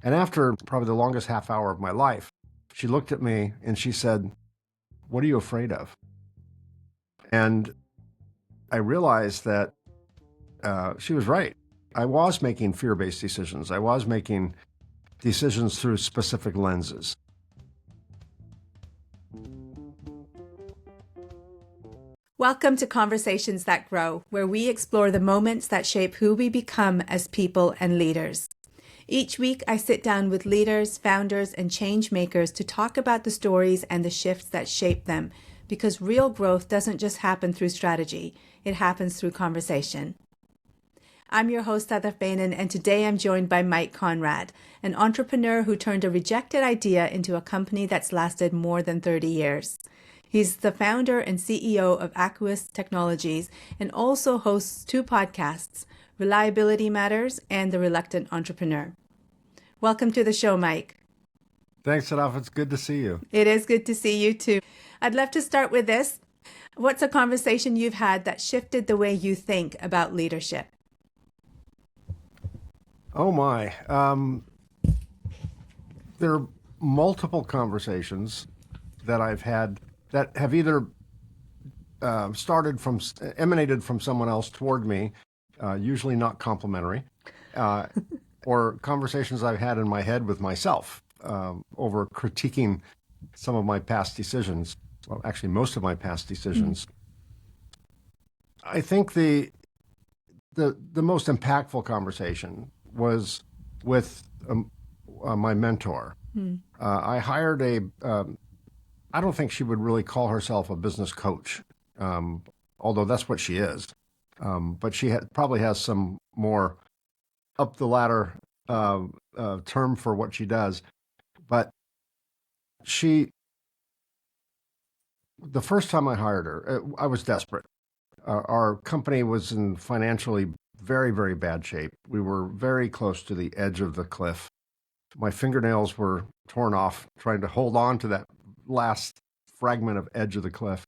And after probably the longest half hour of my life, she looked at me and she said, "What are you afraid of?" And I realized that she was right. I was making fear-based decisions. I was making decisions through specific lenses. Welcome to Conversations That Grow, where we explore the moments that shape who we become as people and leaders. Each week, I sit down with leaders, founders, and change makers to talk about the stories and the shifts that shape them, because real growth doesn't just happen through strategy, it happens through conversation. I'm your host, Heather Fainan, and today I'm joined by Mike Konrad, an entrepreneur who turned a rejected idea into a company that's lasted more than 30 years. He's the founder and CEO of Outgrowing Technologies and also hosts two podcasts, Reliability Matters and The Reluctant Entrepreneur. Welcome to the show, Mike. Thanks, Sadaf. It's good to see you. It is good to see you too. I'd love to start with this. What's a conversation you've had that shifted the way you think about leadership? Oh my. There are multiple conversations that I've had that have either emanated from someone else toward me, usually not complimentary, or conversations I've had in my head with myself over critiquing some of my past decisions. Well, actually, most of my past decisions. I think the most impactful conversation was with my mentor. I hired I don't think she would really call herself a business coach, although that's what she is. But she probably has some more up the ladder term for what she does. But the first time I hired her, I was desperate. Our company was in financially very, very bad shape. We were very close to the edge of the cliff. My fingernails were torn off trying to hold on to that last fragment of edge of the cliff.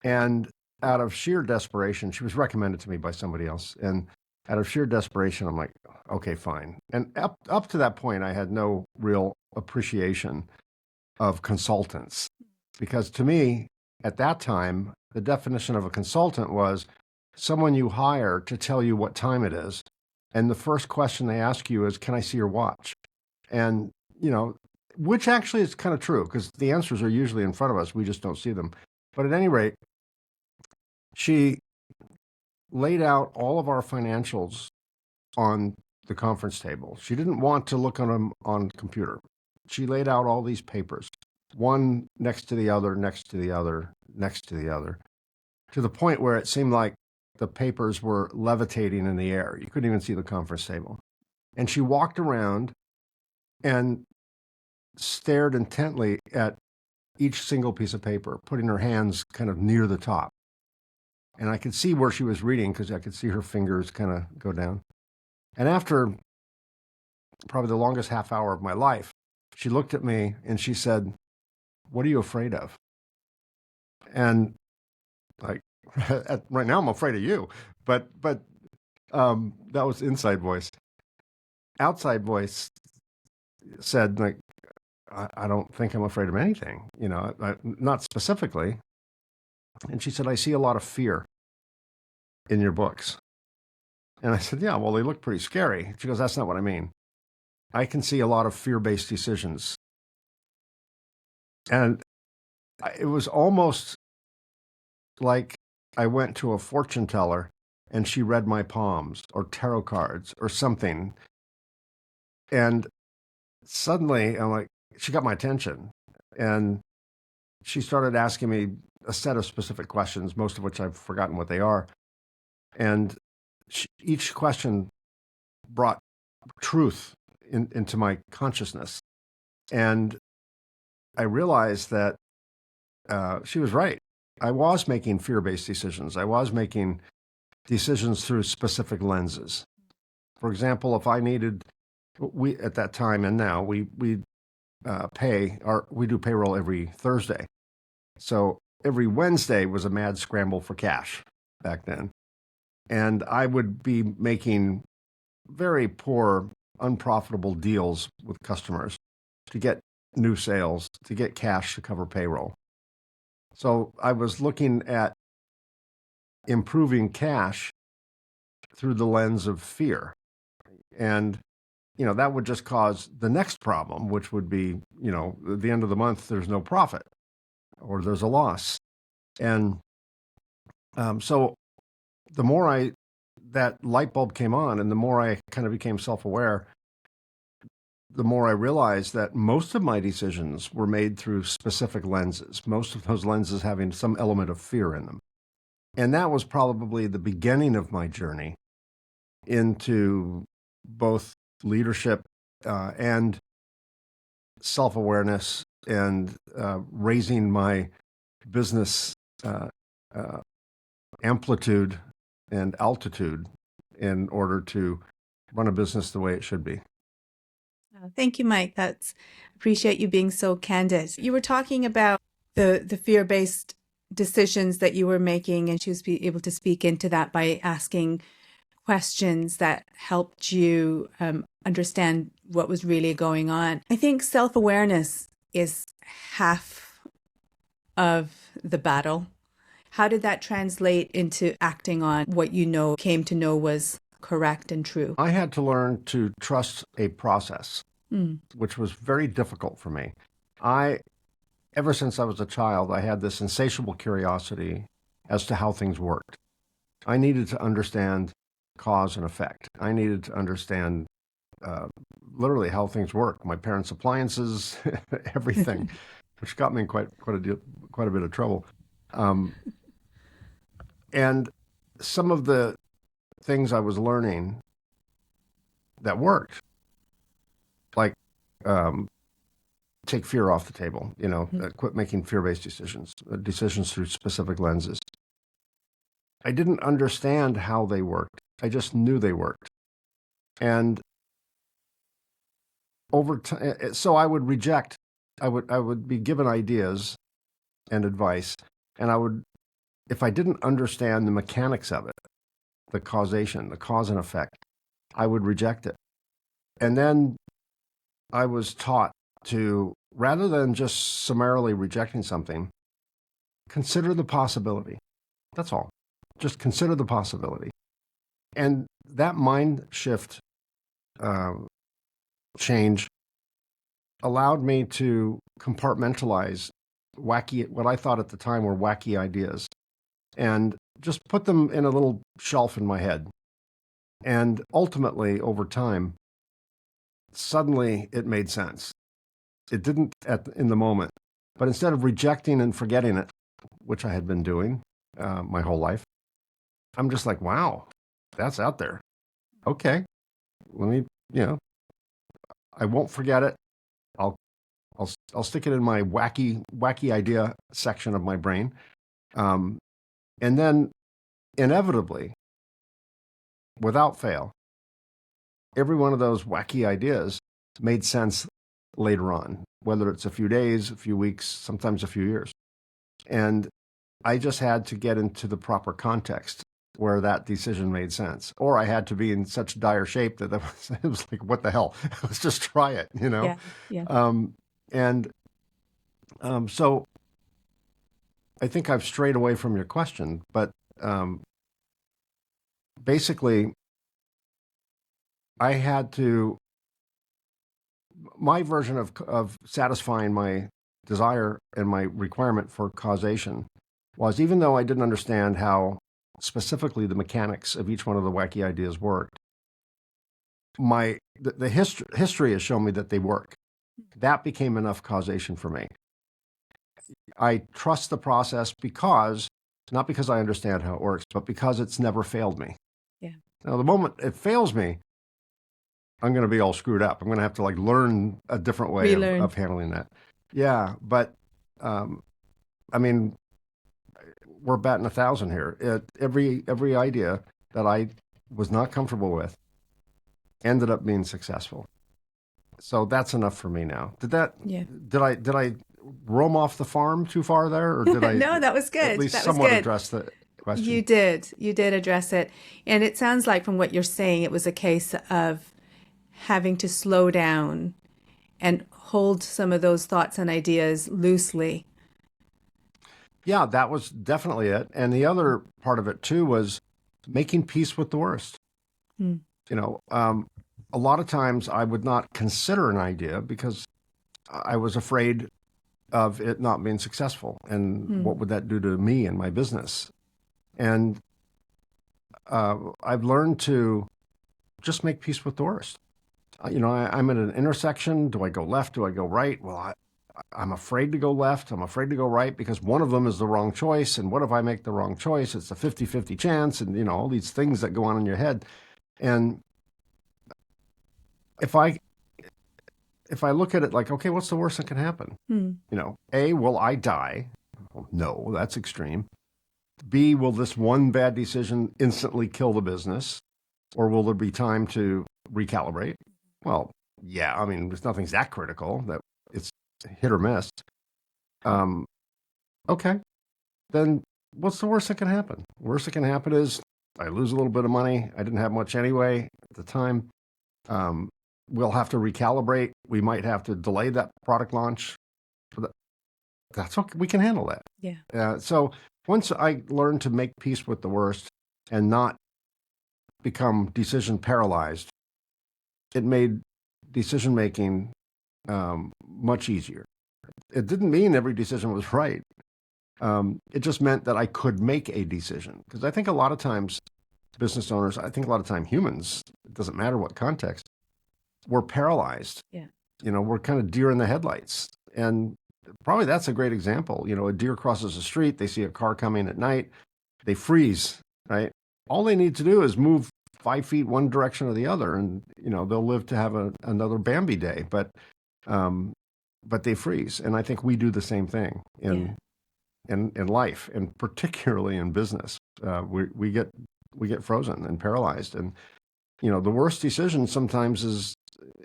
And out of sheer desperation, she was recommended to me by somebody else. And out of sheer desperation, I'm like, okay, fine. And up to that point, I had no real appreciation of consultants. Because to me, at that time, the definition of a consultant was someone you hire to tell you what time it is. And the first question they ask you is, can I see your watch? And, which actually is kind of true because the answers are usually in front of us. We just don't see them. But at any rate, she laid out all of our financials on the conference table. She didn't want to look on them on the computer. She laid out all these papers, one next to the other, next to the other, next to the other, to the point where it seemed like the papers were levitating in the air. You couldn't even see the conference table. And she walked around and stared intently at each single piece of paper, putting her hands kind of near the top. And I could see where she was reading because I could see her fingers kind of go down. And after probably the longest half hour of my life, she looked at me and she said, "What are you afraid of?" And like, right now I'm afraid of you. But that was inside voice. Outside voice said, like, I don't think I'm afraid of anything, not specifically. And she said, "I see a lot of fear in your books." And I said, "Yeah, well, they look pretty scary." She goes, "That's not what I mean. I can see a lot of fear-based decisions." And it was almost like I went to a fortune teller and she read my palms or tarot cards or something. And suddenly I'm like, she got my attention and she started asking me a set of specific questions, most of which I've forgotten what they are. And each question brought truth into my consciousness. And I realized that she was right. I was making fear-based decisions. I was making decisions through specific lenses. For example, if I needed, at that time and now, we do payroll every Thursday. So every Wednesday was a mad scramble for cash back then. And I would be making very poor unprofitable deals with customers to get new sales, to get cash to cover payroll. So I was looking at improving cash through the lens of fear. And, that would just cause the next problem, which would be, at the end of the month, there's no profit or there's a loss. And so the more that light bulb came on and the more I kind of became self-aware, the more I realized that most of my decisions were made through specific lenses, most of those lenses having some element of fear in them. And that was probably the beginning of my journey into both leadership and self-awareness and raising my business amplitude and altitude in order to run a business the way it should be. Thank you, Mike. Appreciate you being so candid. You were talking about the fear-based decisions that you were making, and she was able to speak into that by asking questions that helped you understand what was really going on. I think self-awareness is half of the battle. How did that translate into acting on what came to know was correct and true? I had to learn to trust a process, which was very difficult for me. Ever since I was a child, I had this insatiable curiosity as to how things worked. I needed to understand cause and effect. I needed to understand literally how things work. My parents' appliances, everything, which got me in quite a bit of trouble. And some of the things I was learning that worked, like take fear off the table, quit making fear-based decisions through specific lenses. I didn't understand how they worked. I just knew they worked. And over time, so I would reject, I would be given ideas and advice, and if I didn't understand the mechanics of it, the causation, the cause and effect, I would reject it. And then I was taught to, rather than just summarily rejecting something, consider the possibility. That's all. Just consider the possibility. And that mind shift change allowed me to compartmentalize what I thought at the time were wacky ideas, and just put them in a little shelf in my head. And ultimately, over time, suddenly it made sense. It didn't in the moment, but instead of rejecting and forgetting it, which I had been doing my whole life, I'm just like, wow, that's out there. Okay, let me, I won't forget it. I'll stick it in my wacky idea section of my brain. And then inevitably, without fail, every one of those wacky ideas made sense later on, whether it's a few days, a few weeks, sometimes a few years. And I just had to get into the proper context where that decision made sense. Or I had to be in such dire shape that it was like, what the hell? Let's just try it, Yeah. So I think I've strayed away from your question, but basically, I had to, my version of satisfying my desire and my requirement for causation was, even though I didn't understand how specifically the mechanics of each one of the wacky ideas worked, the history has shown me that they work. That became enough causation for me. I trust the process not because I understand how it works, but because it's never failed me. Yeah. Now, the moment it fails me, I'm going to be all screwed up. I'm going to have to learn a different way of handling that. Yeah, but we're batting 1,000 here. Every idea that I was not comfortable with ended up being successful. So that's enough for me now. Did I roam off the farm too far there, or did I? No, that was good. At least somewhat address the question. You did address it, and it sounds like from what you're saying, it was a case of having to slow down and hold some of those thoughts and ideas loosely. Yeah, that was definitely it. And the other part of it too was making peace with the worst. Mm. You know, a lot of times I would not consider an idea because I was afraid of it not being successful. And what Mm. would that do to me and my business? And I've learned to just make peace with the worst. I'm at an intersection. Do I go left? Do I go right? Well, I'm afraid to go left. I'm afraid to go right because one of them is the wrong choice. And what if I make the wrong choice? It's a 50-50 chance. And, all these things that go on in your head. And if I look at it like, okay, what's the worst that can happen? Mm. A, will I die? Well, no, that's extreme. B, will this one bad decision instantly kill the business? Or will there be time to recalibrate? Well, yeah, I mean, nothing's that critical that it's hit or miss. Okay, then what's the worst that can happen? Worst that can happen is I lose a little bit of money. I didn't have much anyway at the time. We'll have to recalibrate. We might have to delay that product launch. That's okay. We can handle that. Yeah. So once I learned to make peace with the worst and not become decision paralyzed, it made decision making much easier. It didn't mean every decision was right. It just meant that I could make a decision. Because I think a lot of times business owners, I think a lot of time humans, it doesn't matter what context, we're paralyzed. Yeah. We're kind of deer in the headlights. And probably that's a great example. A deer crosses the street, they see a car coming at night, they freeze, right? All they need to do is move 5 feet one direction or the other, and they'll live to have another Bambi day. But they freeze, and I think we do the same thing in life, and particularly in business. We get frozen and paralyzed, and the worst decision sometimes is,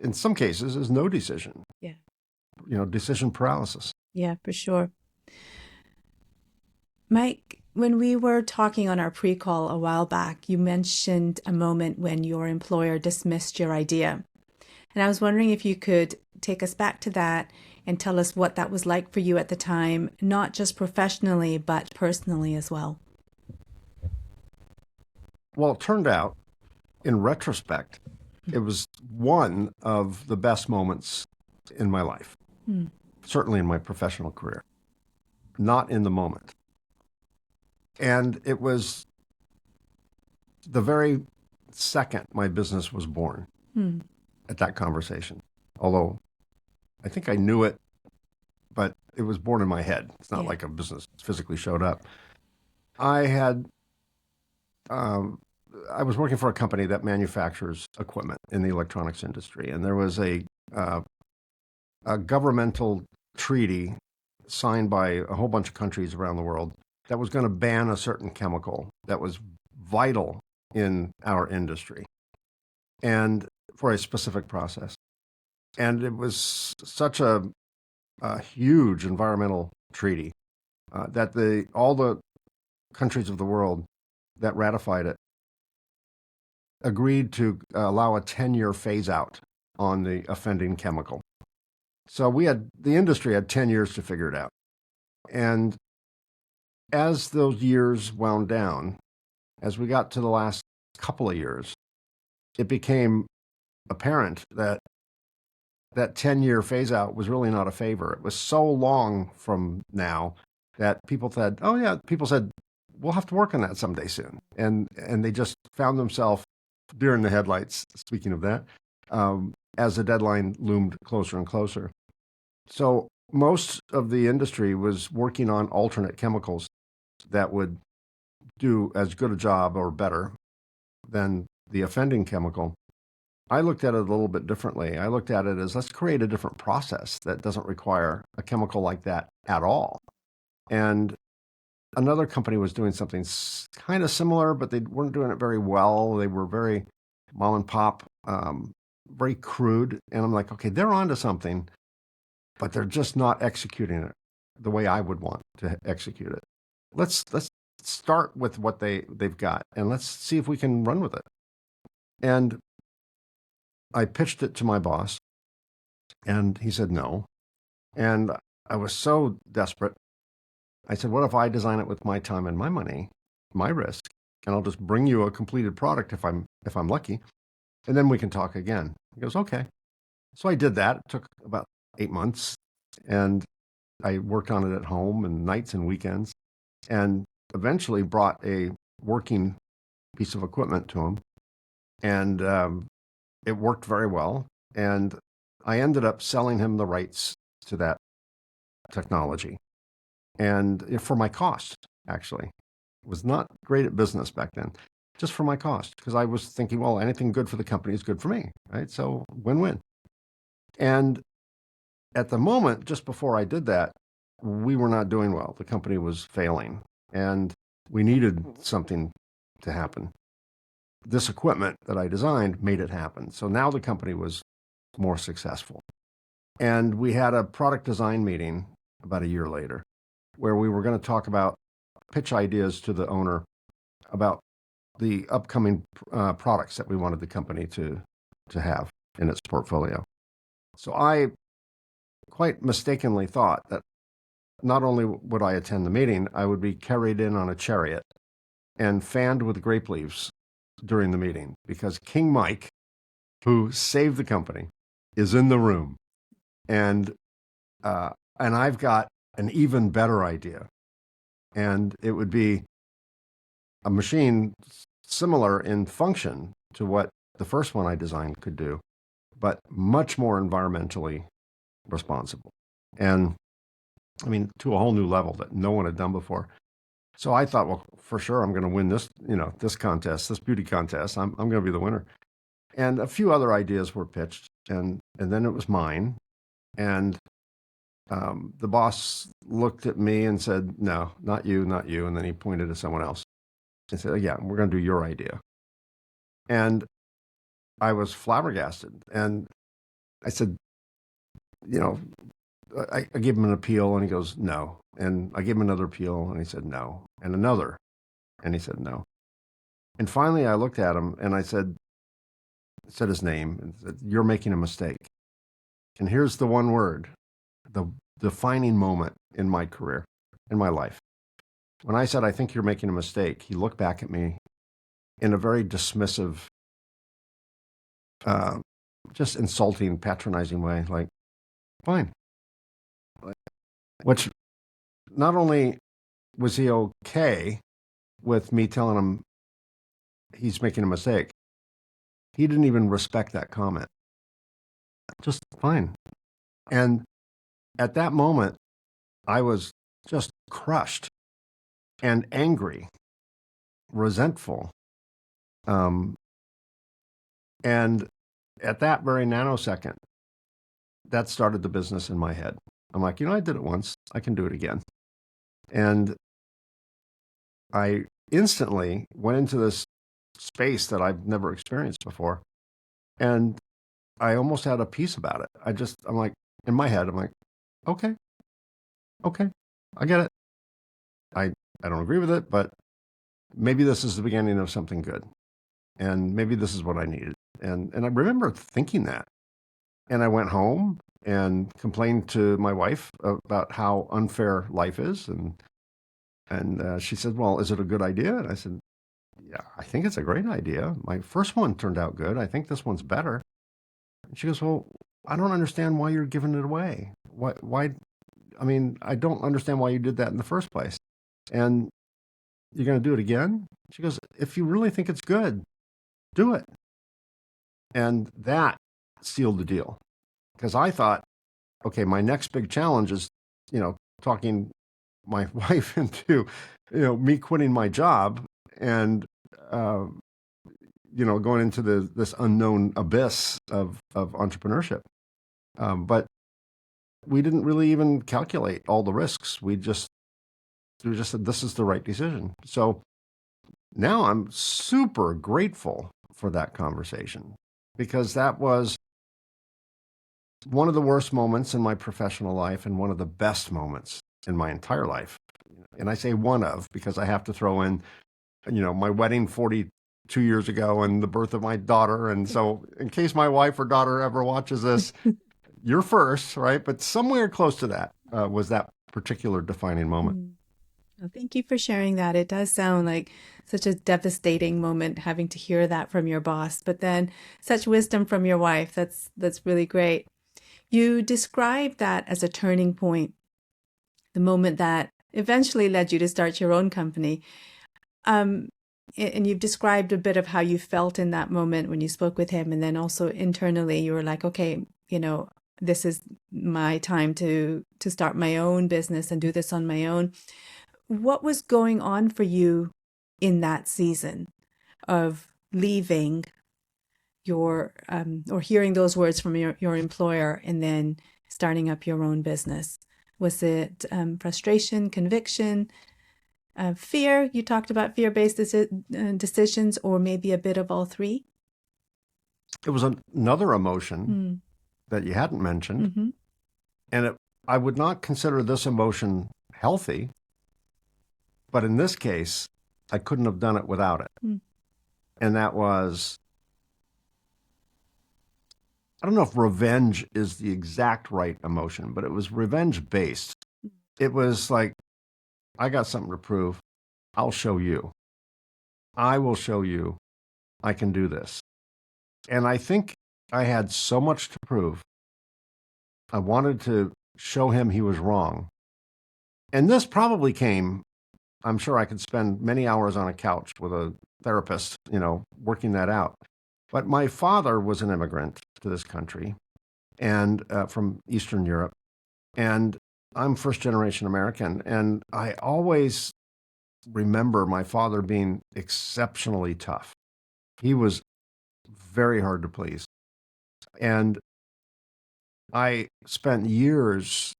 in some cases, is no decision. Yeah. Decision paralysis. Yeah, for sure. Mike, when we were talking on our pre-call a while back, you mentioned a moment when your employer dismissed your idea. And I was wondering if you could take us back to that and tell us what that was like for you at the time, not just professionally, but personally as well. Well, it turned out, in retrospect, it was one of the best moments in my life, certainly in my professional career, not in the moment. And it was the very second my business was born at that conversation. Although I think I knew it, but it was born in my head. It's not like a business physically showed up. I was working for a company that manufactures equipment in the electronics industry, and there was a governmental treaty signed by a whole bunch of countries around the world that was going to ban a certain chemical that was vital in our industry and for a specific process. And it was such a huge environmental treaty that all the countries of the world that ratified it agreed to allow a 10-year phase out on the offending chemical. So the industry had 10 years to figure it out. And as those years wound down, as we got to the last couple of years, it became apparent that 10-year phase out was really not a favor. It was so long from now that people said, we'll have to work on that someday soon. And they just found themselves deer in the headlights, speaking of that, as the deadline loomed closer and closer. So most of the industry was working on alternate chemicals that would do as good a job or better than the offending chemical. I looked at it a little bit differently. I looked at it as, let's create a different process that doesn't require a chemical like that at all. And another company was doing something kind of similar, but they weren't doing it very well. They were very mom and pop, very crude. And I'm like, okay, they're onto something, but they're just not executing it the way I would want to execute it. Let's start with what they've got, and let's see if we can run with it. And I pitched it to my boss, and he said no. And I was so desperate. I said, what if I design it with my time and my money, my risk, and I'll just bring you a completed product if I'm lucky, and then we can talk again. He goes, okay. So I did that. It took about 8 months, and I worked on it at home and nights and weekends, and eventually brought a working piece of equipment to him, and it worked very well. And I ended up selling him the rights to that technology, and for my cost, actually. Was not great at business back then, just for my cost, because I was thinking, well, anything good for the company is good for me, right? So win-win. And at the moment, just before I did that, we were not doing well. The company was failing, and we needed something to happen. This equipment that I designed made it happen. So now the company was more successful. And we had a product design meeting about a year later where we were going to talk about pitch ideas to the owner about the upcoming products that we wanted the company to have in its portfolio. So I quite mistakenly thought that not only would I attend the meeting, I would be carried in on a chariot and fanned with grape leaves during the meeting, because King Mike, who saved the company, is in the room. And I've got an even better idea. And it would be a machine similar in function to what the first one I designed could do, but much more environmentally responsible. And I mean, to a whole new level that no one had done before. So I thought, well, for sure, I'm going to win this, this contest, this beauty contest. I'm going to be the winner. And a few other ideas were pitched, and then it was mine. And the boss looked at me and said, no, not you, not you. And then he pointed to someone else and said, yeah, we're going to do your idea. And I was flabbergasted. And I said, I gave him an appeal, and he goes, no. And I gave him another appeal, and he said, no. And another, and he said, no. And finally, I looked at him, and I said his name, and said, you're making a mistake. And here's the one word, the defining moment in my career, in my life. When I said, I think you're making a mistake, he looked back at me in a very dismissive, just insulting, patronizing way, like, fine. Which not only was he okay with me telling him he's making a mistake, he didn't even respect that comment. Just fine. And at that moment, I was just crushed and angry, resentful. And at that very nanosecond, that started the business in my head. I'm like, I did it once. I can do it again. And I instantly went into this space that I've never experienced before. And I almost had a peace about it. I'm like, in my head, I'm like, okay, I get it. I don't agree with it, but maybe this is the beginning of something good. And maybe this is what I needed. And I remember thinking that. And I went home and complained to my wife about how unfair life is. And she said, well, is it a good idea? And I said, yeah, I think it's a great idea. My first one turned out good. I think this one's better. And she goes, well, I don't understand why you're giving it away. Why? I mean, I don't understand why you did that in the first place. And you're going to do it again? She goes, if you really think it's good, do it. And that sealed the deal. Because I thought, okay, my next big challenge is, talking my wife into, me quitting my job and, going into this unknown abyss of entrepreneurship. But we didn't really even calculate all the risks. We just said, this is the right decision. So now I'm super grateful for that conversation, because that was one of the worst moments in my professional life and one of the best moments in my entire life. And I say one of, because I have to throw in, my wedding 40 2 years ago and the birth of my daughter. And so, in case my wife or daughter ever watches this, you're first, right? But somewhere close to that was that particular defining moment. Well, thank you for sharing that. It does sound like such a devastating moment having to hear that from your boss, but then such wisdom from your wife. That's really great. You described that as a turning point, the moment that eventually led you to start your own company. And you've described a bit of how you felt in that moment when you spoke with him, and then also internally you were like, okay, this is my time to start my own business and do this on my own. What was going on for you in that season of leaving your or hearing those words from your employer and then starting up your own business? Was it frustration, conviction, fear? You talked about fear-based decisions, or maybe a bit of all three? It was another emotion that you hadn't mentioned. Mm-hmm. And I would not consider this emotion healthy, but in this case, I couldn't have done it without it. And that was, I don't know if revenge is the exact right emotion, but it was revenge-based. It was like, I got something to prove. I'll show you. I will show you I can do this. And I think I had so much to prove. I wanted to show him he was wrong. And this probably came, I'm sure I could spend many hours on a couch with a therapist, working that out. But my father was an immigrant to this country and from Eastern Europe. And I'm first generation American. And I always remember my father being exceptionally tough. He was very hard to please. And I spent years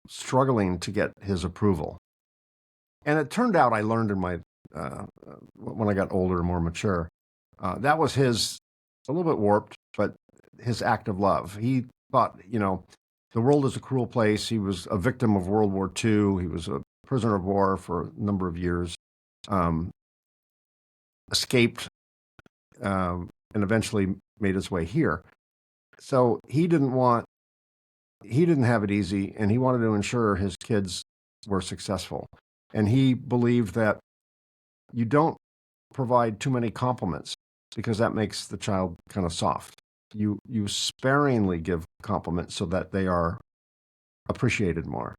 struggling to get his approval. And it turned out I learned in my, when I got older and more mature, that was his, a little bit warped, but his act of love. He thought, the world is a cruel place. He was a victim of World War II. He was a prisoner of war for a number of years, escaped, and eventually made his way here. So he didn't have it easy, and he wanted to ensure his kids were successful. And he believed that you don't provide too many compliments because that makes the child kind of soft. You sparingly give compliments so that they are appreciated more.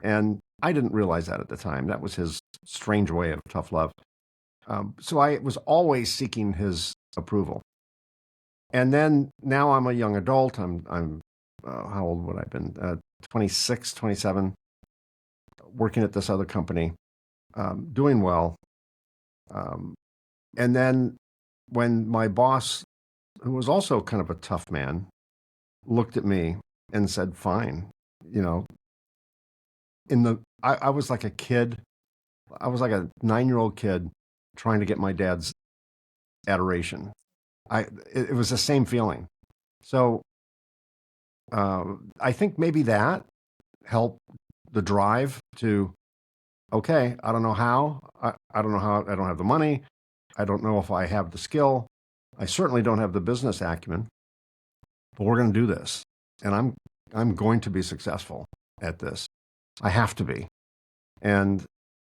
And I didn't realize that at the time. That was his strange way of tough love. So I was always seeking his approval. And then now I'm a young adult. I'm how old would I have been? 26, 27, working at this other company, doing well. And then when my boss, who was also kind of a tough man, looked at me and said, fine, I was like a kid. I was like a 9-year-old kid trying to get my dad's adoration. It was the same feeling. So I think maybe that helped the drive to, okay, I don't know how. I don't know how. I don't have the money. I don't know if I have the skill. I certainly don't have the business acumen. But we're going to do this, and I'm going to be successful at this. I have to be. And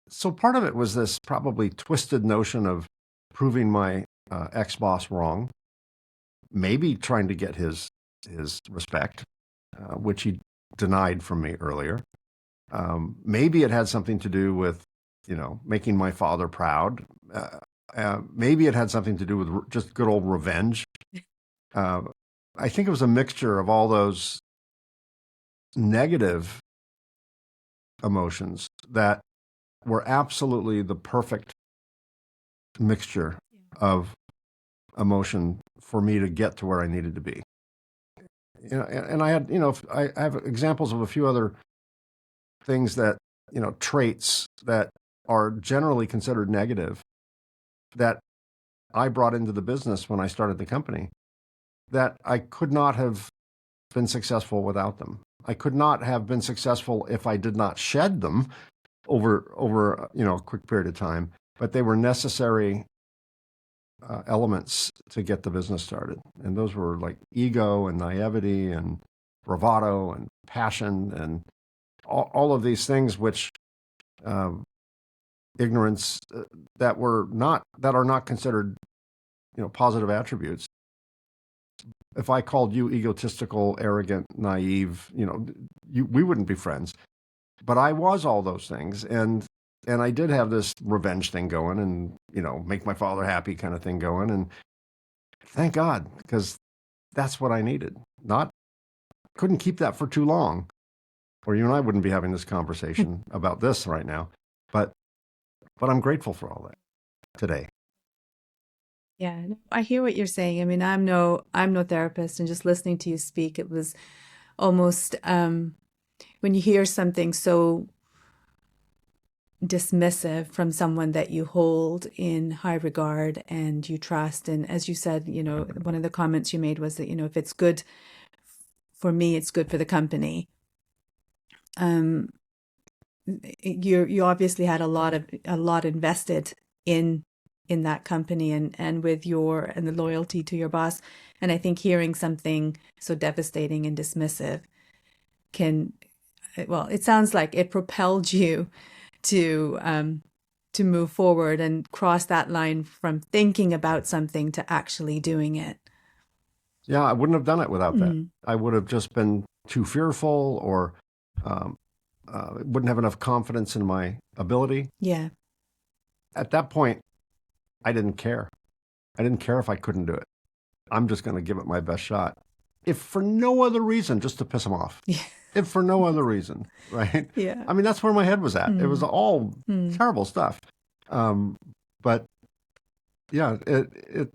so part of it was this probably twisted notion of proving my ex-boss wrong, maybe trying to get his respect, which he denied from me earlier. Maybe it had something to do with, making my father proud. Maybe it had something to do with just good old revenge. I think it was a mixture of all those negative emotions that were absolutely the perfect mixture of emotion for me to get to where I needed to be. And I had, I have examples of a few other things that, traits that are generally considered negative that I brought into the business when I started the company, that I could not have been successful without them. I could not have been successful if I did not shed them over a quick period of time. but they were necessary elements to get the business started. And those were like ego and naivety and bravado and passion and all of these things, which ignorance that are not considered, positive attributes. If I called you egotistical, arrogant, naive, we wouldn't be friends. But I was all those things, and I did have this revenge thing going, and make my father happy kind of thing going, and thank God, because that's what I needed. Couldn't keep that for too long, or you and I wouldn't be having this conversation about this right now. But I'm grateful for all that today. Yeah, I hear what you're saying. I mean, I'm no therapist, and just listening to you speak, it was almost when you hear something so dismissive from someone that you hold in high regard and you trust. And as you said, one of the comments you made was that, if it's good for me, it's good for the company. You obviously had a lot invested in that company and with the loyalty to your boss. And I think hearing something so devastating and dismissive it sounds like it propelled you to move forward and cross that line from thinking about something to actually doing it. Yeah, I wouldn't have done it without that. I would have just been too fearful, or wouldn't have enough confidence in my ability. Yeah. At that point, I didn't care. I didn't care if I couldn't do it. I'm just going to give it my best shot. If for no other reason, just to piss them off. Yeah. If for no other reason, right? Yeah. I mean, that's where my head was at. It was all terrible stuff. But yeah, it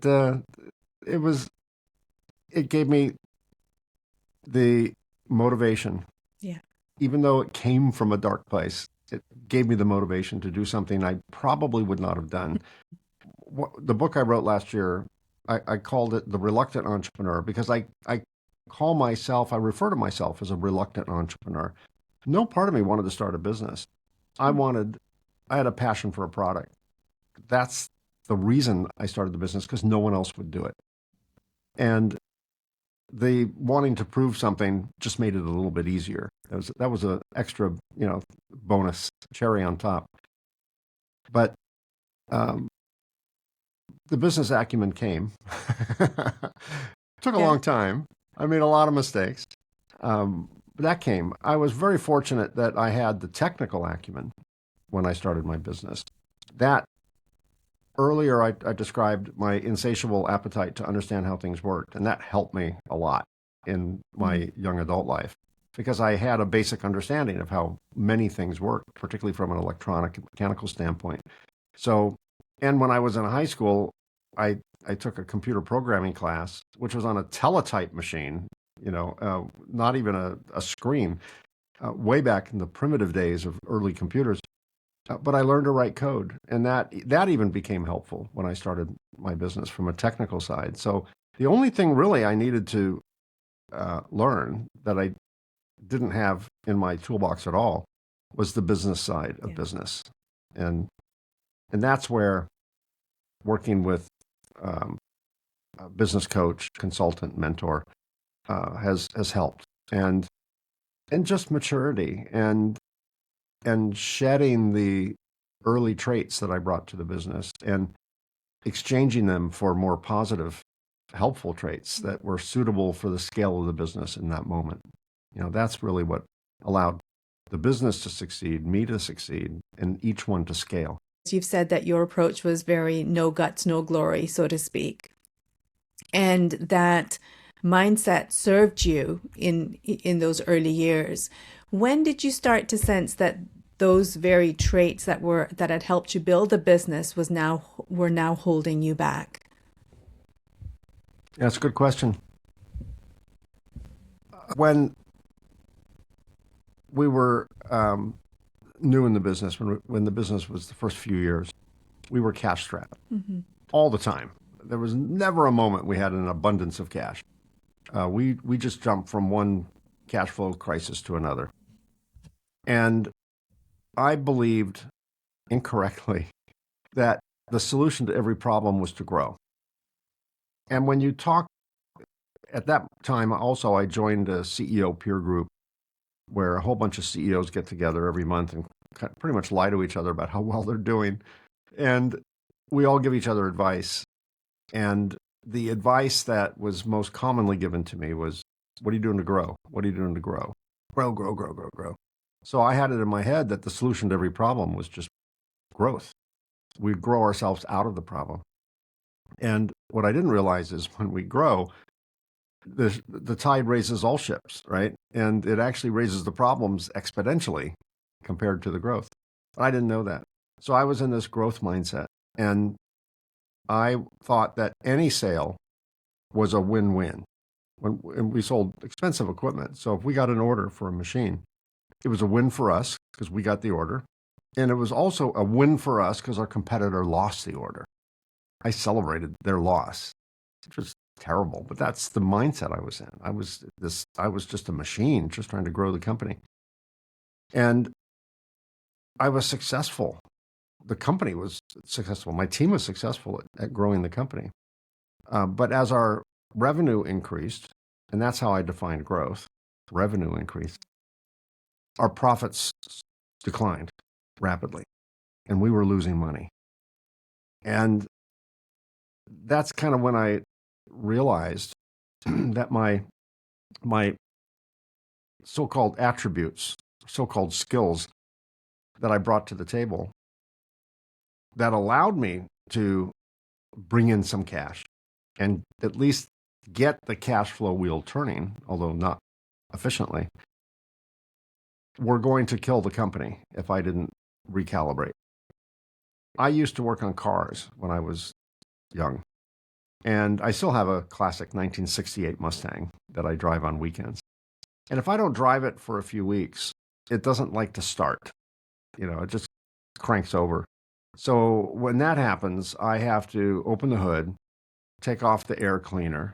gave me the motivation. Yeah. Even though it came from a dark place, it gave me the motivation to do something I probably would not have done. The book I wrote last year, I called it The Reluctant Entrepreneur, because I refer to myself as a reluctant entrepreneur. No part of me wanted to start a business. I had a passion for a product. That's the reason I started the business, because no one else would do it. And the wanting to prove something just made it a little bit easier. That was an extra, bonus cherry on top. But the business acumen came. Took a long time. I made a lot of mistakes. But that came. I was very fortunate that I had the technical acumen when I started my business. That earlier I described my insatiable appetite to understand how things worked, and that helped me a lot in my young adult life, because I had a basic understanding of how many things work, particularly from an electronic and mechanical standpoint. So, and when I was in high school, I took a computer programming class, which was on a teletype machine, not even a screen, way back in the primitive days of early computers. But I learned to write code, and that even became helpful when I started my business from a technical side. So the only thing really I needed to learn that I didn't have in my toolbox at all was the business side of business, and that's where working with a business coach, consultant, mentor has helped, and just maturity and shedding the early traits that I brought to the business and exchanging them for more positive, helpful traits that were suitable for the scale of the business in that moment. That's really what allowed the business to succeed, me to succeed, and each one to scale. You've said that your approach was very no guts, no glory, so to speak, and that mindset served you in those early years. When did you start to sense that those very traits that had helped you build the business were now holding you back? That's a good question. When we were new in the business, when the business was the first few years, we were cash strapped all the time. There was never a moment we had an abundance of cash. We just jumped from one cash flow crisis to another. And I believed incorrectly that the solution to every problem was to grow. And when you talk, at that time also, I joined a CEO peer group where a whole bunch of CEOs get together every month and pretty much lie to each other about how well they're doing. And we all give each other advice. And the advice that was most commonly given to me was, what are you doing to grow? What are you doing to grow? Grow, grow, grow, grow, grow. So I had it in my head that the solution to every problem was just growth. We grow ourselves out of the problem. And what I didn't realize is when we grow, the tide raises all ships, right? And it actually raises the problems exponentially compared to the growth. I didn't know that. So I was in this growth mindset. And I thought that any sale was a win-win. And we sold expensive equipment. So if we got an order for a machine, it was a win for us because we got the order. And it was also a win for us because our competitor lost the order. I celebrated their loss, which was terrible, but that's the mindset I was in. I was just a machine just trying to grow the company. And I was successful. The company was successful. My team was successful at growing the company. But as our revenue increased, and that's how I defined growth, revenue increased, our profits declined rapidly, and we were losing money. And that's kind of when I realized that my so-called attributes, so-called skills that I brought to the table that allowed me to bring in some cash and at least get the cash flow wheel turning, although not efficiently, were going to kill the company if I didn't recalibrate. I used to work on cars when I was young, and I still have a classic 1968 Mustang that I drive on weekends. And if I don't drive it for a few weeks, it doesn't like to start. It just cranks over. So when that happens, I have to open the hood, take off the air cleaner,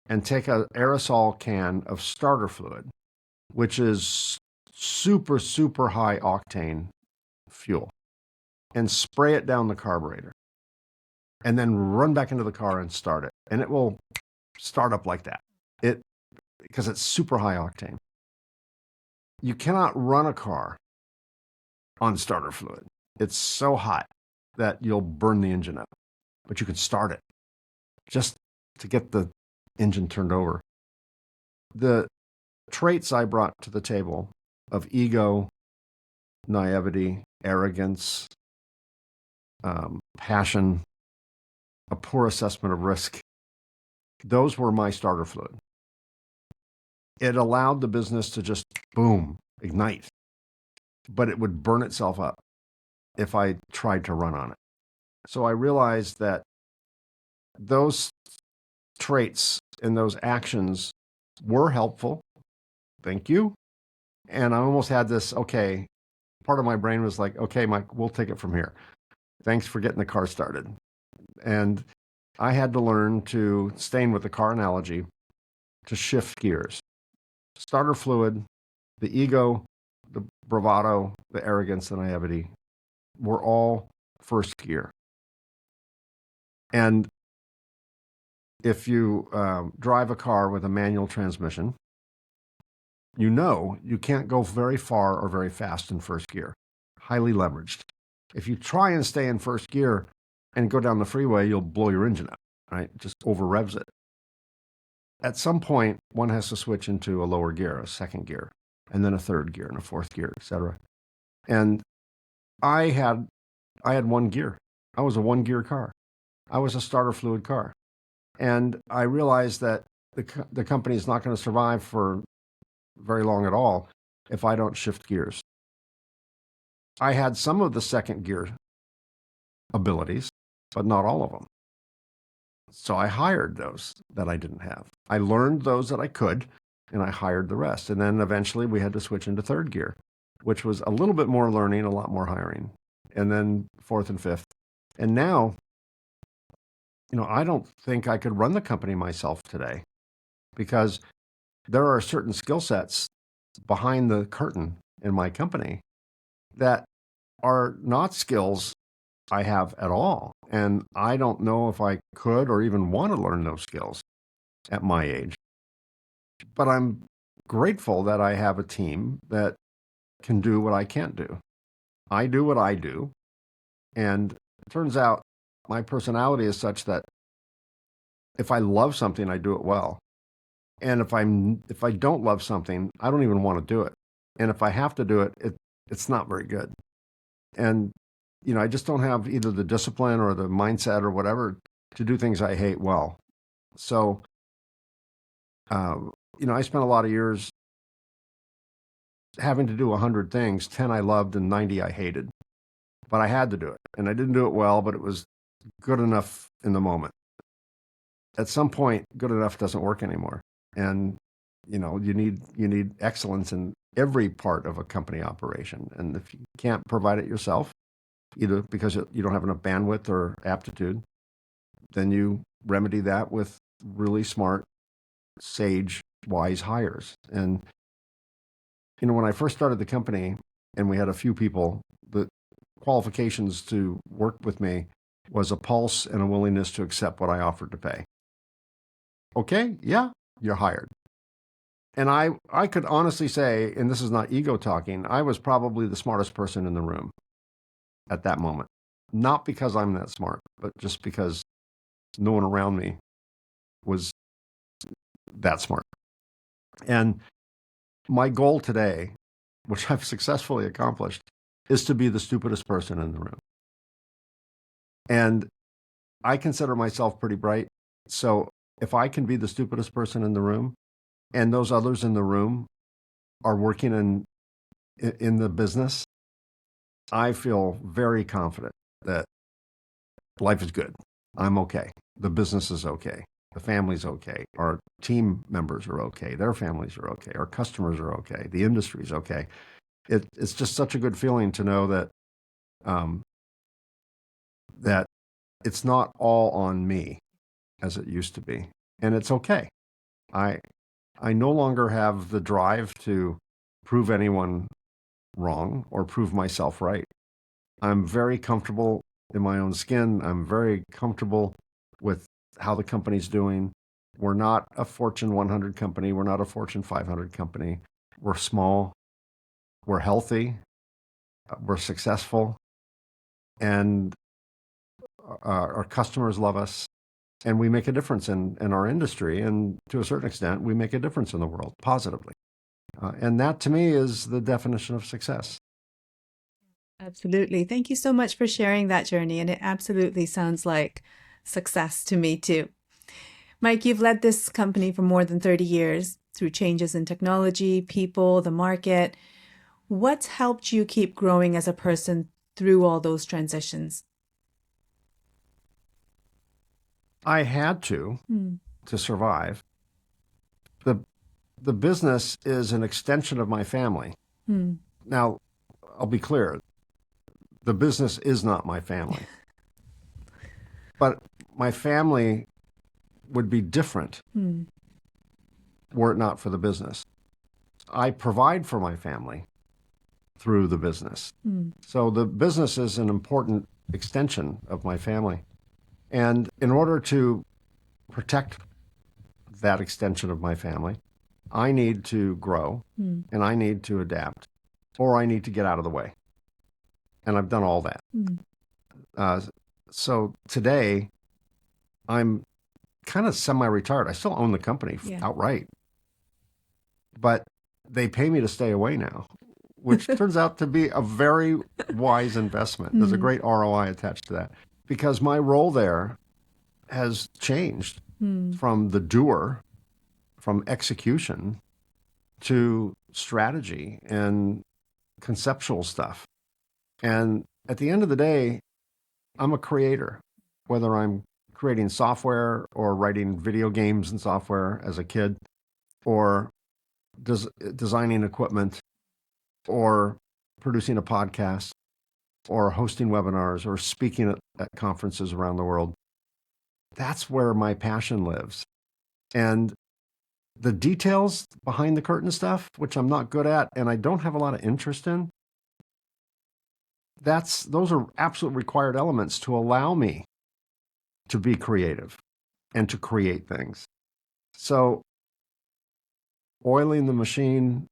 and take an aerosol can of starter fluid, which is super, super high octane fuel, and spray it down the carburetor, and then run back into the car and start it. And it will start up like that. Because it's super high octane. You cannot run a car on starter fluid. It's so hot that you'll burn the engine up, but you can start it just to get the engine turned over. The traits I brought to the table of ego, naivety, arrogance, passion, a poor assessment of risk, those were my starter fluid. It allowed the business to just, boom, ignite, but it would burn itself up if I tried to run on it. So I realized that those traits and those actions were helpful. Thank you. And I almost had this, okay, part of my brain was like, okay, Mike, we'll take it from here. Thanks for getting the car started. And I had to learn to, staying with the car analogy, to shift gears. Starter fluid, the ego, the bravado, the arrogance, the naivety were all first gear. And if you drive a car with a manual transmission, you can't go very far or very fast in first gear, highly leveraged. If you try and stay in first gear and go down the freeway, you'll blow your engine up, right? Just over revs it. At some point, one has to switch into a lower gear, a second gear, and then a third gear and a fourth gear, etc. And I had one gear. I was a one gear car. I was a starter fluid car. And I realized that the company is not going to survive for very long at all if I don't shift gears. I had some of the second gear abilities, but not all of them. So I hired those that I didn't have. I learned those that I could, and I hired the rest. And then eventually we had to switch into third gear, which was a little bit more learning, a lot more hiring, and then fourth and fifth. And now, I don't think I could run the company myself today because there are certain skill sets behind the curtain in my company that are not skills I have at all. And I don't know if I could or even want to learn those skills at my age. But I'm grateful that I have a team that can do what I can't do. I do what I do. And it turns out my personality is such that if I love something, I do it well. And if I don't love something, I don't even want to do it. And if I have to do it, it's not very good. And I just don't have either the discipline or the mindset or whatever to do things I hate well. So, I spent a lot of years having to do 100 things. 10 I loved and 90 I hated. But I had to do it. And I didn't do it well, but it was good enough in the moment. At some point, good enough doesn't work anymore. And you need excellence in every part of a company operation. And if you can't provide it yourself, either because you don't have enough bandwidth or aptitude, then you remedy that with really smart, sage, wise hires. And when I first started the company and we had a few people, the qualifications to work with me was a pulse and a willingness to accept what I offered to pay. Okay, yeah, you're hired. And I could honestly say, and this is not ego talking, I was probably the smartest person in the room at that moment. Not because I'm that smart, but just because no one around me was that smart. And my goal today, which I've successfully accomplished, is to be the stupidest person in the room. And I consider myself pretty bright. So if I can be the stupidest person in the room, and those others in the room are working in the business, I feel very confident that life is good. I'm okay. The business is okay. The family's okay. Our team members are okay. Their families are okay. Our customers are okay. The industry's okay. It's just such a good feeling to know that that it's not all on me as it used to be, and it's okay. I no longer have the drive to prove anyone wrong or prove myself right. I'm very comfortable in my own skin. I'm very comfortable with how the company's doing. We're not a Fortune 100 company. We're not a Fortune 500 company. We're small. We're healthy. We're successful. And our customers love us. And we make a difference in our industry. And to a certain extent, we make a difference in the world positively. And that, to me, is the definition of success. Absolutely. Thank you so much for sharing that journey. And it absolutely sounds like success to me too. Mike, you've led this company for more than 30 years through changes in technology, people, the market. What's helped you keep growing as a person through all those transitions? I had to survive. The business is an extension of my family. Now, I'll be clear. The business is not my family. But my family would be different were it not for the business. I provide for my family through the business. So the business is an important extension of my family. And in order to protect that extension of my family, I need to grow and I need to adapt, or I need to get out of the way. And I've done all that. So today, I'm kind of semi-retired. I still own the company outright. But they pay me to stay away now, which turns out to be a very wise investment. There's a great ROI attached to that. Because my role there has changed from the doer, from execution, to strategy and conceptual stuff. And at the end of the day, I'm a creator, whether I'm creating software or writing video games and software as a kid, or designing equipment, or producing a podcast, or hosting webinars, or speaking at conferences around the world. That's where my passion lives. And the details behind the curtain stuff, which I'm not good at and I don't have a lot of interest in, those are absolute required elements to allow me to be creative and to create things. So oiling the machine,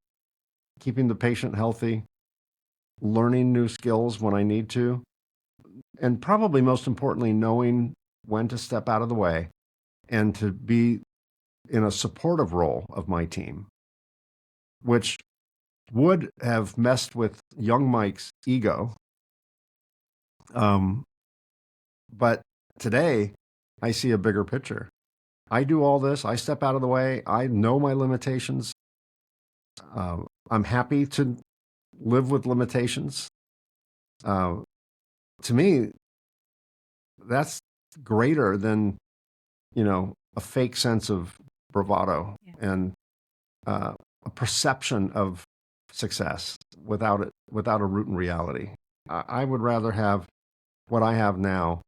keeping the patient healthy, learning new skills when I need to, and probably most importantly, knowing when to step out of the way and to be in a supportive role of my team, which would have messed with young Mike's ego. But today, I see a bigger picture. I do all this. I step out of the way. I know my limitations. I'm happy to live with limitations. To me, that's greater than, a fake sense of bravado and a perception of success without a root in reality. I would rather have what I have now.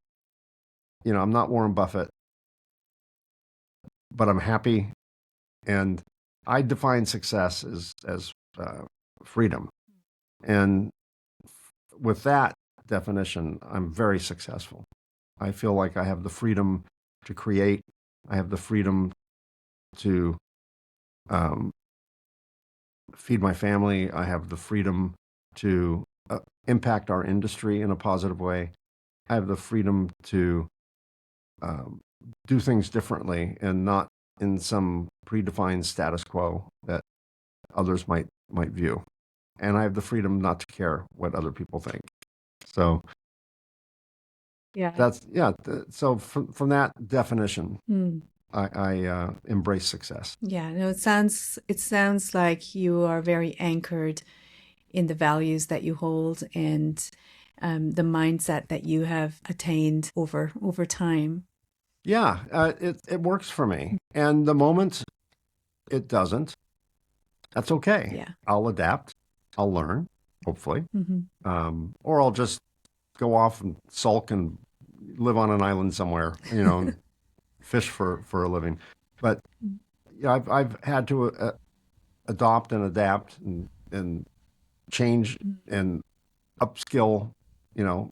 I'm not Warren Buffett, but I'm happy, and I define success as freedom. And with that definition, I'm very successful. I feel like I have the freedom to create. I have the freedom to feed my family. I have the freedom to impact our industry in a positive way. I have the freedom to do things differently and not in some predefined status quo that others might view. And I have the freedom not to care what other people think. So so from that definition, I embrace success. Yeah, no, it sounds like you are very anchored in the values that you hold and the mindset that you have attained over time. Yeah, it works for me. And the moment it doesn't, that's okay. Yeah. I'll adapt. I'll learn, hopefully. Mm-hmm. Or I'll just go off and sulk and live on an island somewhere, and fish for a living. But I've had to adopt and adapt and change and upskill,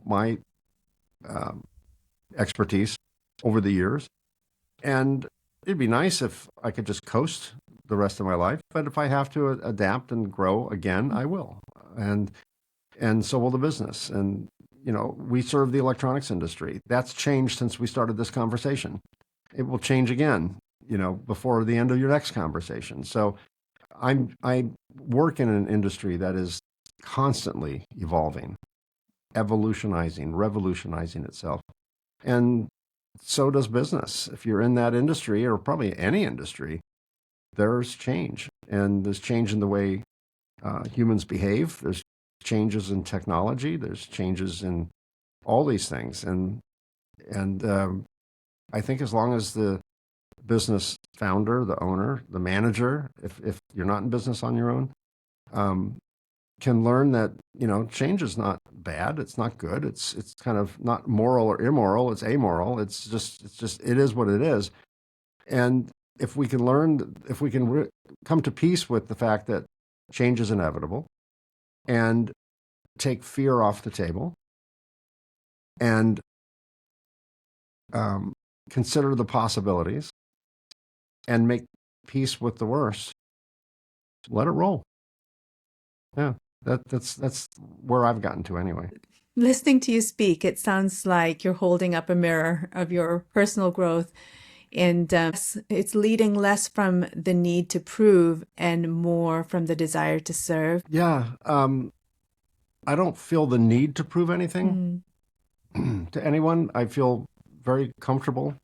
my expertise over the years. And it'd be nice if I could just coast the rest of my life. But if I have to adapt and grow again, I will. And so will the business. And, we serve the electronics industry. That's changed since we started this conversation. It will change again, before the end of your next conversation. So I work in an industry that is constantly evolving, evolutionizing, revolutionizing itself. And so does business. If you're in that industry, or probably any industry, there's change. And there's change in the way humans behave. There's changes in technology. There's changes in all these things. And I think as long as the business founder, the owner, the manager, if you're not in business on your own, can learn that, change is not bad. It's not good. It's kind of not moral or immoral. It's amoral. It's just, it is what it is. And if we can come to peace with the fact that change is inevitable and take fear off the table and consider the possibilities and make peace with the worst, let it roll. Yeah. That's where I've gotten to anyway. Listening to you speak, it sounds like you're holding up a mirror of your personal growth, and it's leading less from the need to prove and more from the desire to serve. Yeah. I don't feel the need to prove anything to anyone. I feel very comfortable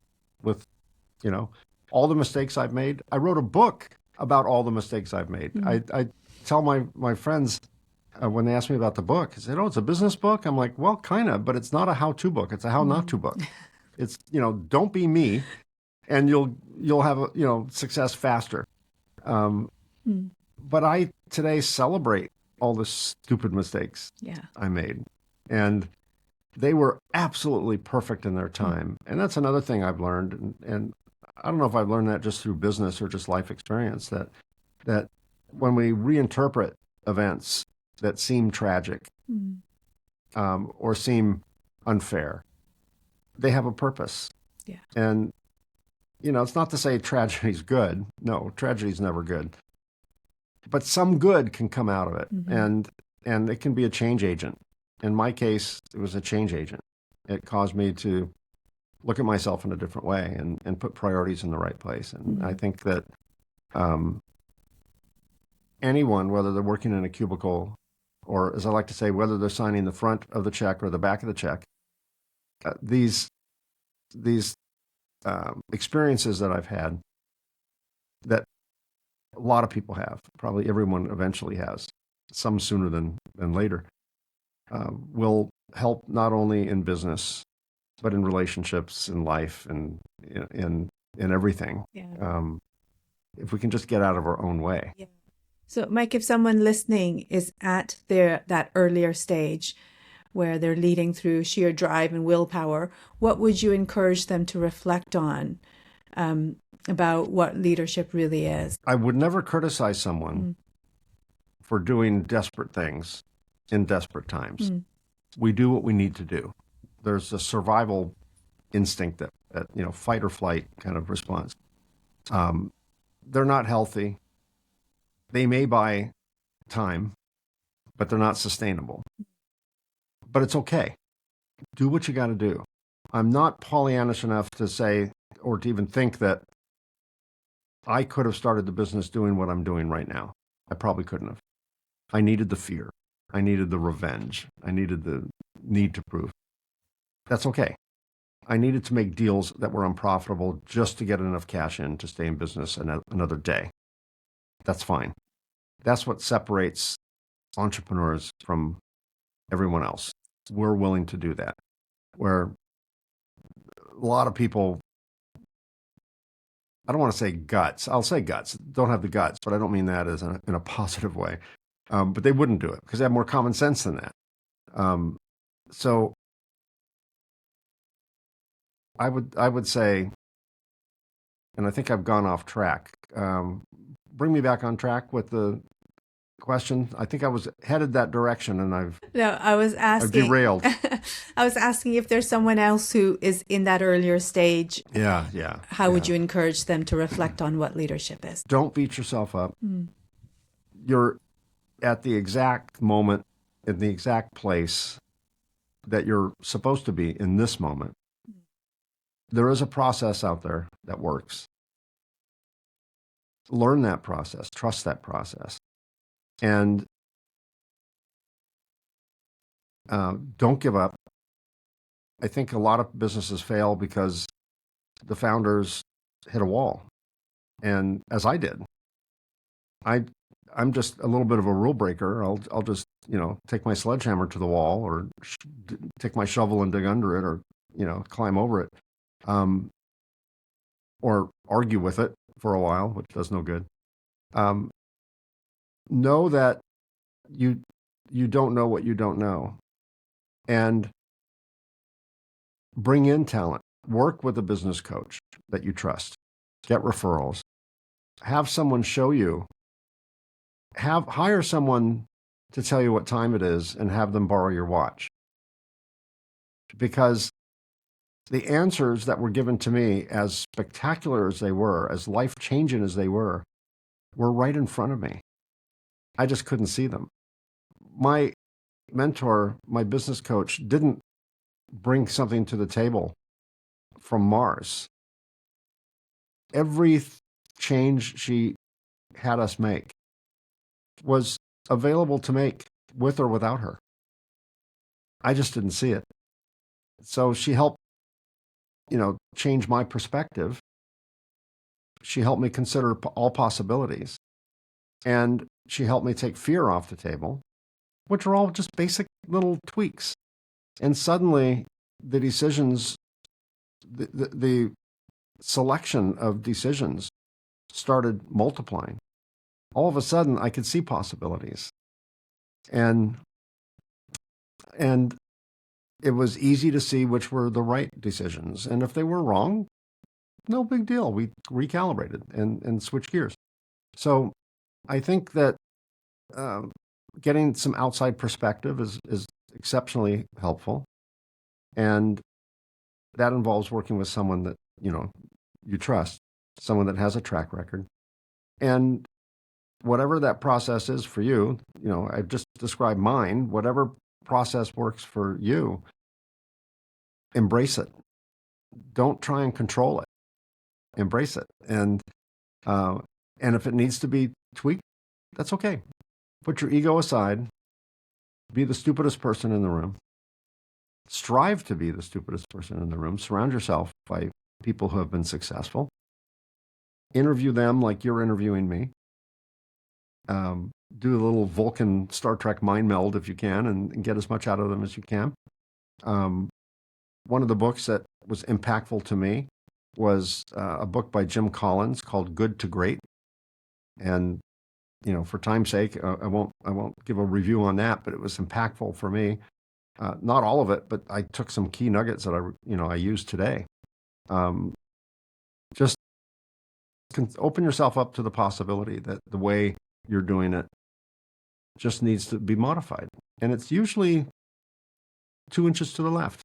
with, all the mistakes I've made. I wrote a book about all the mistakes I've made. I tell my friends, when they ask me about the book, I said, "Oh, it's a business book." I'm like, "Well, kind of, but it's not a how-to book. It's a how-not-to book. It's, don't be me, and you'll have success faster." But I today celebrate all the stupid mistakes I made, and they were absolutely perfect in their time. And that's another thing I've learned, and I don't know if I've learned that just through business or just life experience, that when we reinterpret events that seem tragic, or seem unfair. They have a purpose. Yeah. And, it's not to say tragedy's good. No, tragedy's never good. But some good can come out of it. Mm-hmm. And it can be a change agent. In my case, it was a change agent. It caused me to look at myself in a different way and put priorities in the right place. And I think that anyone, whether they're working in a cubicle or, as I like to say, whether they're signing the front of the check or the back of the check, these experiences that I've had that a lot of people have, probably everyone eventually has, some sooner than later, will help not only in business, but in relationships, in life, and in everything. Yeah. If we can just get out of our own way. Yeah. So, Mike, if someone listening is at that earlier stage where they're leading through sheer drive and willpower, what would you encourage them to reflect on about what leadership really is? I would never criticize someone for doing desperate things in desperate times. We do what we need to do. There's a survival instinct that fight or flight kind of response. They're not healthy. They may buy time, but they're not sustainable. But it's okay. Do what you got to do. I'm not Pollyannish enough to say or to even think that I could have started the business doing what I'm doing right now. I probably couldn't have. I needed the fear. I needed the revenge. I needed the need to prove. That's okay. I needed to make deals that were unprofitable just to get enough cash in to stay in business another day. That's fine. That's what separates entrepreneurs from everyone else. We're willing to do that. Where a lot of people, I don't want to say guts. I'll say guts. Don't have the guts, but I don't mean that as in a positive way. But they wouldn't do it because they have more common sense than that. So I would say, and I think I've gone off track. Bring me back on track with the question. I think I was headed that direction, and I've derailed. I was asking if there's someone else who is in that earlier stage. Yeah. How would you encourage them to reflect on what leadership is? Don't beat yourself up. You're at the exact moment, in the exact place that you're supposed to be in this moment. There is a process out there that works. Learn that process, trust that process, and don't give up. I think a lot of businesses fail because the founders hit a wall, and as I did, I'm just a little bit of a rule breaker. I'll just take my sledgehammer to the wall, or take my shovel and dig under it, or climb over it, or argue with it for a while, which does no good. Know that you don't know what you don't know, and bring in talent. Work with a business coach that you trust. Get referrals. Have someone show you. Hire someone to tell you what time it is, and have them borrow your watch. Because the answers that were given to me, as spectacular as they were, as life-changing as they were right in front of me. I just couldn't see them. My mentor, my business coach, didn't bring something to the table from Mars. Every change she had us make was available to make with or without her. I just didn't see it. So she helped, change my perspective. She helped me consider all possibilities. And she helped me take fear off the table, which are all just basic little tweaks. And suddenly the decisions, the selection of decisions started multiplying. All of a sudden I could see possibilities. And it was easy to see which were the right decisions. And if they were wrong, no big deal. We recalibrated and switched gears. So I think that getting some outside perspective is exceptionally helpful. And that involves working with someone that, you trust, someone that has a track record. And whatever that process is for you, I've just described mine, whatever process works for you, embrace it. Don't try and control it. Embrace it. And if it needs to be tweaked, that's okay. Put your ego aside. Be the stupidest person in the room. Strive to be the stupidest person in the room. Surround yourself by people who have been successful. Interview them like you're interviewing me. Do a little Vulcan Star Trek mind meld if you can, and get as much out of them as you can. One of the books that was impactful to me was a book by Jim Collins called Good to Great. And for time's sake, I won't give a review on that, but it was impactful for me. Not all of it, but I took some key nuggets that I use today. Just open yourself up to the possibility that the way you're doing it just needs to be modified. And it's usually 2 inches to the left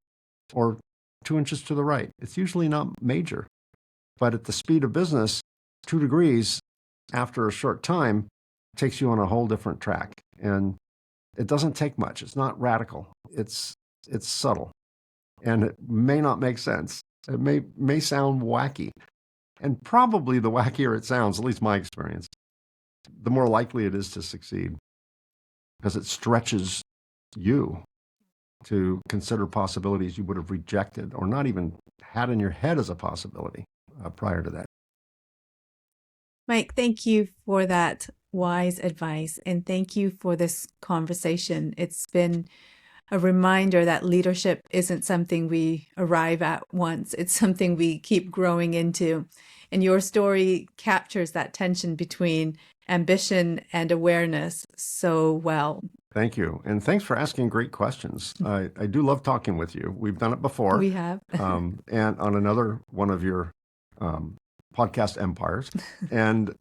or 2 inches to the right. It's usually not major. But at the speed of business, 2 degrees after a short time takes you on a whole different track. And it doesn't take much. It's not radical. It's subtle. And it may not make sense. It may sound wacky. And probably the wackier it sounds, at least my experience, the more likely it is to succeed, because it stretches you to consider possibilities you would have rejected or not even had in your head as a possibility prior to that. Mike, thank you for that wise advice, and thank you for this conversation. It's been a reminder that leadership isn't something we arrive at once. It's something we keep growing into. And your story captures that tension between ambition and awareness so well. Thank you. And thanks for asking great questions. I do love talking with you. We've done it before. We have. And on another one of your podcast empires. And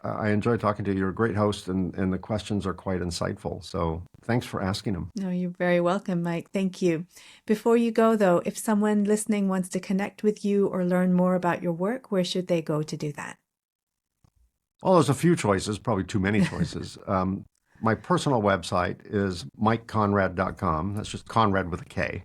I enjoy talking to you. You're a great host, and the questions are quite insightful. So thanks for asking them. No, you're very welcome, Mike. Thank you. Before you go, though, if someone listening wants to connect with you or learn more about your work, where should they go to do that? Well, there's a few choices, probably too many choices. My personal website is mikekonrad.com. That's just Conrad with a K.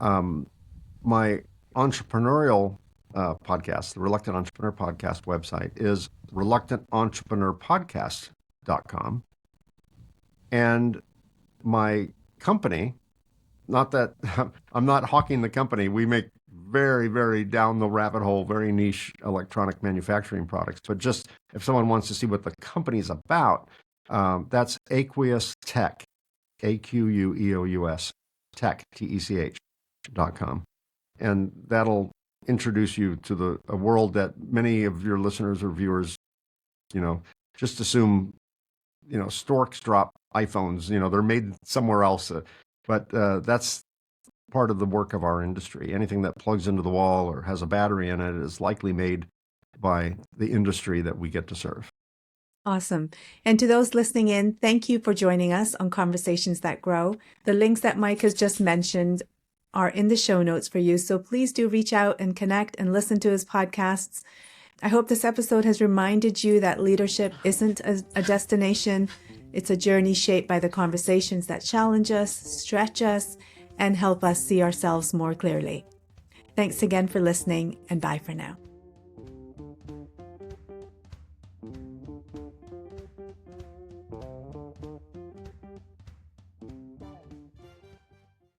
My entrepreneurial podcast, the Reluctant Entrepreneur Podcast website, is reluctantentrepreneur.podcast.com. And my company, not that I'm not hawking the company, we make very, very down the rabbit hole, very niche electronic manufacturing products. But just if someone wants to see what the company's about, that's Aqueous Tech, AQUEOUS, Tech, TECH.com. And that'll introduce you to a world that many of your listeners or viewers, just assume, storks drop iPhones, they're made somewhere else. But that's part of the work of our industry. Anything that plugs into the wall or has a battery in it is likely made by the industry that we get to serve. Awesome. And to those listening in, thank you for joining us on Conversations That Grow. The links that Mike has just mentioned are in the show notes for you. So please do reach out and connect and listen to his podcasts. I hope this episode has reminded you that leadership isn't a destination. It's a journey shaped by the conversations that challenge us, stretch us, and help us see ourselves more clearly. Thanks again for listening, and bye for now.